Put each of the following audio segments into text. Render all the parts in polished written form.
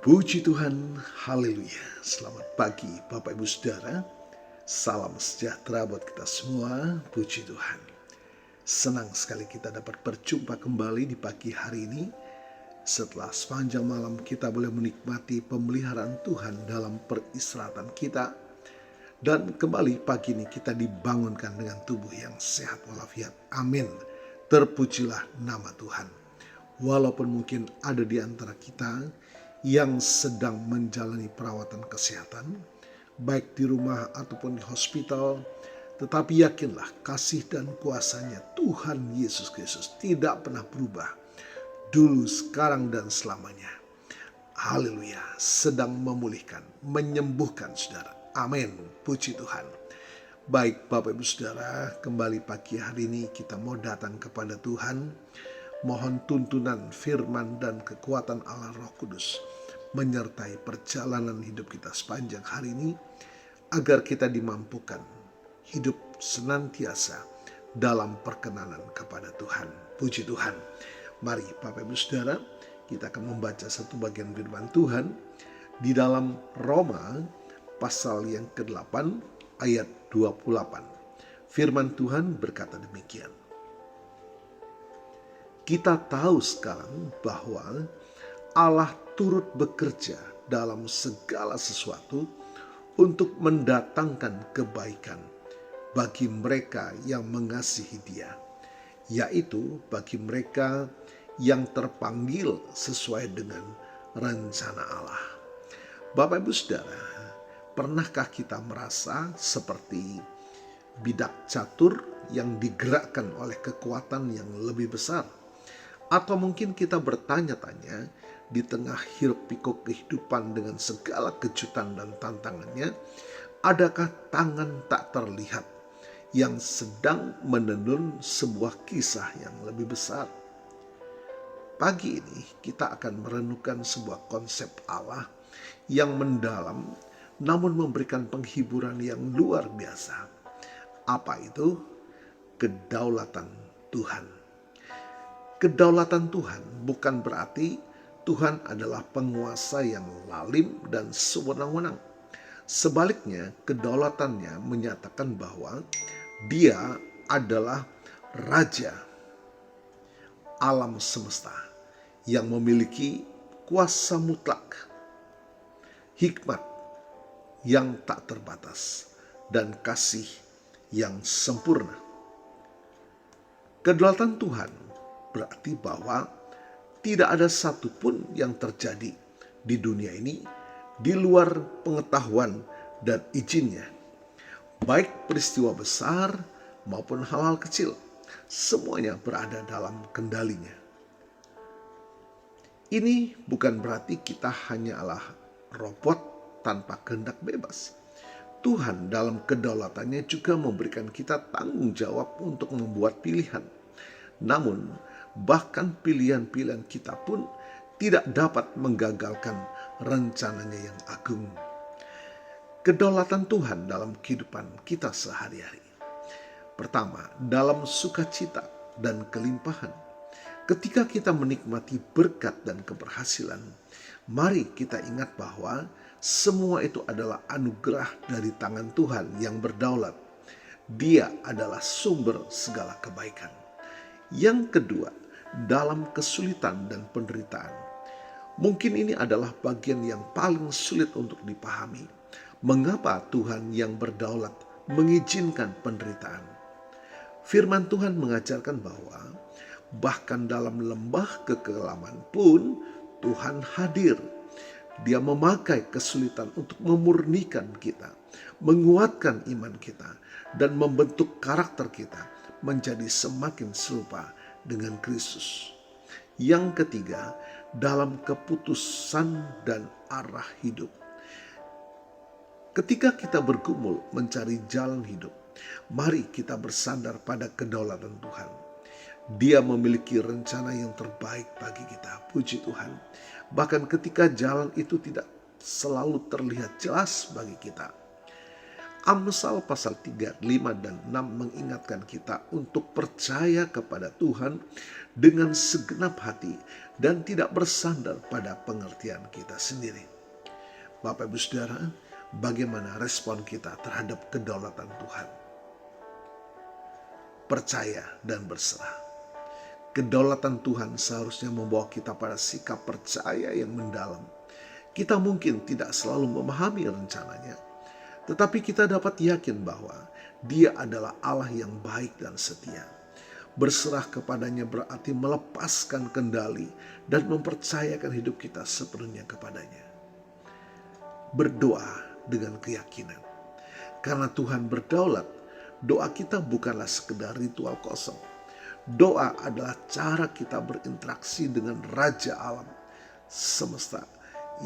Puji Tuhan, haleluya. Selamat pagi Bapak Ibu Saudara. Salam sejahtera buat kita semua, puji Tuhan. Senang sekali kita dapat berjumpa kembali di pagi hari ini. Setelah sepanjang malam kita boleh menikmati pemeliharaan Tuhan dalam peristirahatan kita. Dan kembali pagi ini kita dibangunkan dengan tubuh yang sehat walafiat. Amin. Terpujilah nama Tuhan. Walaupun mungkin ada di antara kita yang sedang menjalani perawatan kesehatan, baik di rumah ataupun di hospital, tetapi yakinlah kasih dan kuasanya Tuhan Yesus Kristus tidak pernah berubah, dulu, sekarang, dan selamanya. Haleluya, sedang memulihkan, menyembuhkan saudara. Amin, puji Tuhan. Baik Bapak Ibu Saudara, kembali pagi hari ini kita mau datang kepada Tuhan. Mohon tuntunan firman dan kekuatan Allah Roh Kudus menyertai perjalanan hidup kita sepanjang hari ini, agar kita dimampukan hidup senantiasa dalam perkenanan kepada Tuhan. Puji Tuhan. Mari Bapak Ibu Saudara, kita akan membaca satu bagian firman Tuhan di dalam Roma pasal yang ke-8 ayat 28. Firman Tuhan berkata demikian. Kita tahu sekarang bahwa Allah turut bekerja dalam segala sesuatu untuk mendatangkan kebaikan bagi mereka yang mengasihi Dia, yaitu bagi mereka yang terpanggil sesuai dengan rencana Allah. Bapak Ibu Saudara, pernahkah kita merasa seperti bidak catur yang digerakkan oleh kekuatan yang lebih besar? Atau mungkin kita bertanya-tanya di tengah hiruk pikuk kehidupan dengan segala kejutan dan tantangannya, adakah tangan tak terlihat yang sedang menenun sebuah kisah yang lebih besar? Pagi ini kita akan merenungkan sebuah konsep Allah yang mendalam namun memberikan penghiburan yang luar biasa. Apa itu? Kedaulatan Tuhan. Kedaulatan Tuhan bukan berarti Tuhan adalah penguasa yang lalim dan sewenang-wenang. Sebaliknya, kedaulatannya menyatakan bahwa Dia adalah Raja alam semesta yang memiliki kuasa mutlak, hikmat yang tak terbatas, dan kasih yang sempurna. Kedaulatan Tuhan berarti bahwa tidak ada satupun yang terjadi di dunia ini di luar pengetahuan dan izinnya. Baik peristiwa besar maupun hal-hal kecil, semuanya berada dalam kendalinya. Ini bukan berarti kita hanyalah robot tanpa kehendak bebas. Tuhan dalam kedaulatannya juga memberikan kita tanggung jawab untuk membuat pilihan. Namun, bahkan pilihan-pilihan kita pun tidak dapat menggagalkan rencananya yang agung. Kedaulatan Tuhan dalam kehidupan kita sehari-hari. Pertama, dalam sukacita dan kelimpahan. Ketika kita menikmati berkat dan keberhasilan, mari kita ingat bahwa semua itu adalah anugerah dari tangan Tuhan yang berdaulat. Dia adalah sumber segala kebaikan. Yang kedua, dalam kesulitan dan penderitaan. Mungkin ini adalah bagian yang paling sulit untuk dipahami. Mengapa Tuhan yang berdaulat mengizinkan penderitaan? Firman Tuhan mengajarkan bahwa bahkan dalam lembah kekelaman pun Tuhan hadir. Dia memakai kesulitan untuk memurnikan kita, menguatkan iman kita, dan membentuk karakter kita menjadi semakin serupa dengan Kristus. Yang ketiga, dalam keputusan dan arah hidup. Ketika kita bergumul mencari jalan hidup, mari kita bersandar pada kedaulatan Tuhan. Dia memiliki rencana yang terbaik bagi kita, puji Tuhan. Bahkan ketika jalan itu tidak selalu terlihat jelas bagi kita, Amsal pasal 3, 5, dan 6 mengingatkan kita untuk percaya kepada Tuhan dengan segenap hati dan tidak bersandar pada pengertian kita sendiri. Bapak Ibu Saudara, bagaimana respon kita terhadap kedaulatan Tuhan? Percaya dan berserah. Kedaulatan Tuhan seharusnya membawa kita pada sikap percaya yang mendalam. Kita mungkin tidak selalu memahami rencananya, tetapi kita dapat yakin bahwa Dia adalah Allah yang baik dan setia. Berserah kepadanya berarti melepaskan kendali dan mempercayakan hidup kita sepenuhnya kepadanya. Berdoa dengan keyakinan. Karena Tuhan berdaulat, doa kita bukanlah sekedar ritual kosong. Doa adalah cara kita berinteraksi dengan Raja Alam semesta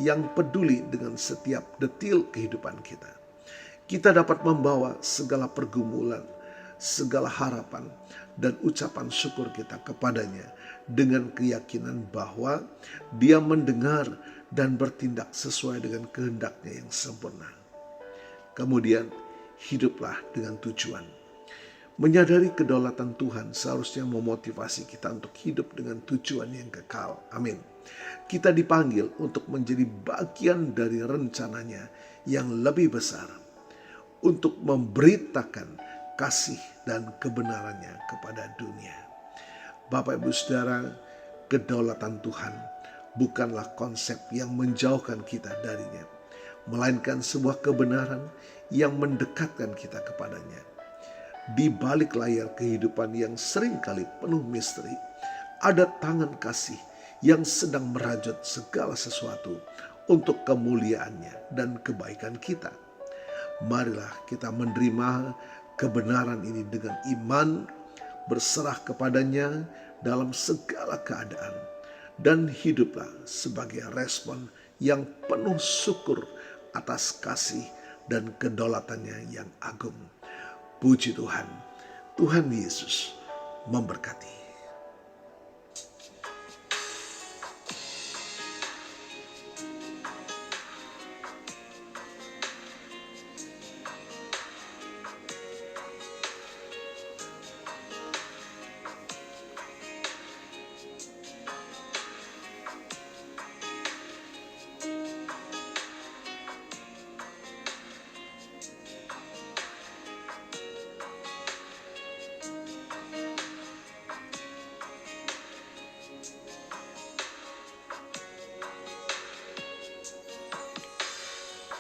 yang peduli dengan setiap detil kehidupan kita. Kita dapat membawa segala pergumulan, segala harapan, dan ucapan syukur kita kepadanya dengan keyakinan bahwa Dia mendengar dan bertindak sesuai dengan kehendaknya yang sempurna. Kemudian hiduplah dengan tujuan. Menyadari kedaulatan Tuhan seharusnya memotivasi kita untuk hidup dengan tujuan yang kekal. Amin. Kita dipanggil untuk menjadi bagian dari rencananya yang lebih besar, untuk memberitakan kasih dan kebenarannya kepada dunia. Bapak Ibu Saudara, kedaulatan Tuhan bukanlah konsep yang menjauhkan kita darinya, melainkan sebuah kebenaran yang mendekatkan kita kepadanya. Di balik layar kehidupan yang seringkali penuh misteri, ada tangan kasih yang sedang merajut segala sesuatu untuk kemuliaannya dan kebaikan kita. Marilah kita menerima kebenaran ini dengan iman, berserah kepadanya dalam segala keadaan, dan hiduplah sebagai respon yang penuh syukur atas kasih dan kedaulatannya yang agung. Puji Tuhan, Tuhan Yesus memberkati.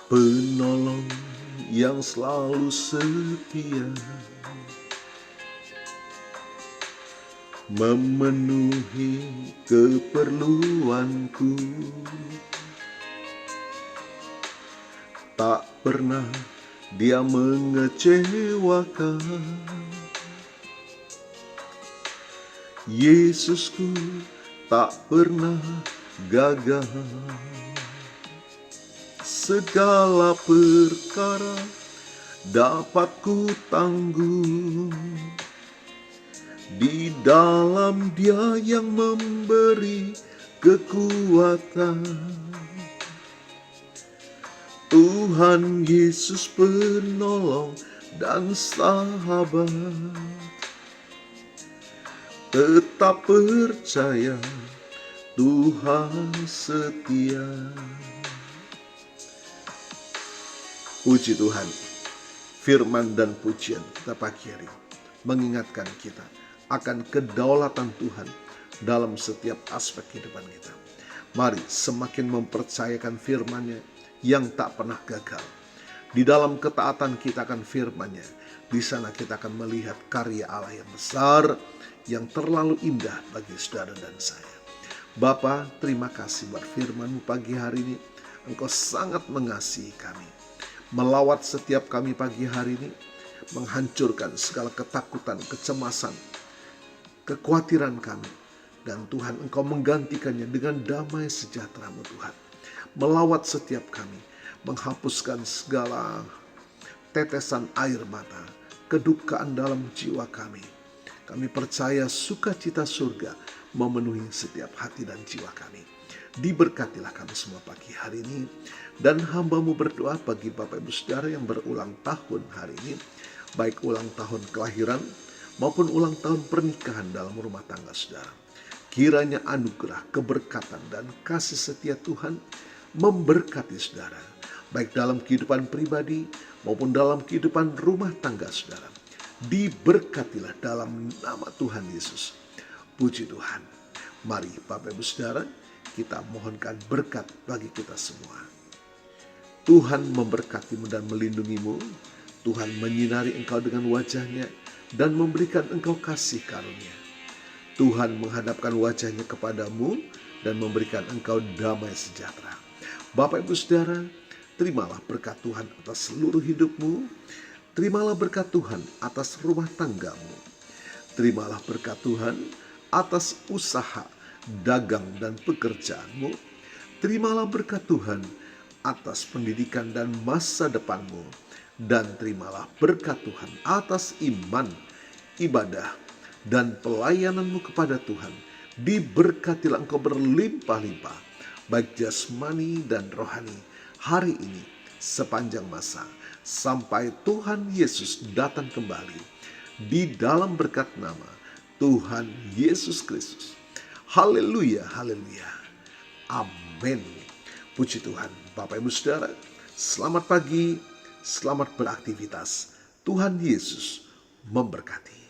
Penolong yang selalu setia, memenuhi keperluanku, tak pernah Dia mengecewakan. Yesusku tak pernah gagal. Segala perkara dapat ku tanggung di dalam Dia yang memberi kekuatan. Tuhan Yesus penolong dan sahabat, tetap percaya Tuhan setia. Puji Tuhan, firman dan pujian kita pagi hari mengingatkan kita akan kedaulatan Tuhan dalam setiap aspek kehidupan kita. Mari semakin mempercayakan firman-Nya yang tak pernah gagal. Di dalam ketaatan kita akan firman-Nya, di sana kita akan melihat karya Allah yang besar, yang terlalu indah bagi saudara dan saya. Bapa, terima kasih buat firman-Mu pagi hari ini. Engkau sangat mengasihi kami. Melawat setiap kami pagi hari ini, menghancurkan segala ketakutan, kecemasan, kekhawatiran kami. Dan Tuhan, Engkau menggantikannya dengan damai sejahtera-Mu Tuhan. Melawat setiap kami, menghapuskan segala tetesan air mata, kedukaan dalam jiwa kami. Kami percaya sukacita surga memenuhi setiap hati dan jiwa kami. Diberkatilah kami semua pagi hari ini. Dan hamba-Mu berdoa bagi Bapak Ibu Saudara yang berulang tahun hari ini, baik ulang tahun kelahiran maupun ulang tahun pernikahan dalam rumah tangga saudara. Kiranya anugerah, keberkatan, dan kasih setia Tuhan memberkati saudara, baik dalam kehidupan pribadi maupun dalam kehidupan rumah tangga saudara. Diberkatilah dalam nama Tuhan Yesus. Puji Tuhan. Mari Bapak Ibu Saudara, kita mohonkan berkat bagi kita semua. Tuhan memberkatimu dan melindungimu. Tuhan menyinari engkau dengan wajah-Nya dan memberikan engkau kasih karunia. Tuhan menghadapkan wajah-Nya kepadamu dan memberikan engkau damai sejahtera. Bapak Ibu Saudara, terimalah berkat Tuhan atas seluruh hidupmu. Terimalah berkat Tuhan atas rumah tanggamu. Terimalah berkat Tuhan atas usaha, dagang, dan pekerjaanmu. Terimalah berkat Tuhan atas pendidikan dan masa depanmu. Dan terimalah berkat Tuhan atas iman, ibadah, dan pelayananmu kepada Tuhan. Diberkatilah engkau berlimpah-limpah, baik jasmani dan rohani, hari ini sepanjang masa, sampai Tuhan Yesus datang kembali, di dalam berkat nama Tuhan Yesus Kristus. Haleluya, haleluya. Amin. Puji Tuhan. Bapak Ibu Saudara, selamat pagi, selamat beraktivitas. Tuhan Yesus memberkati.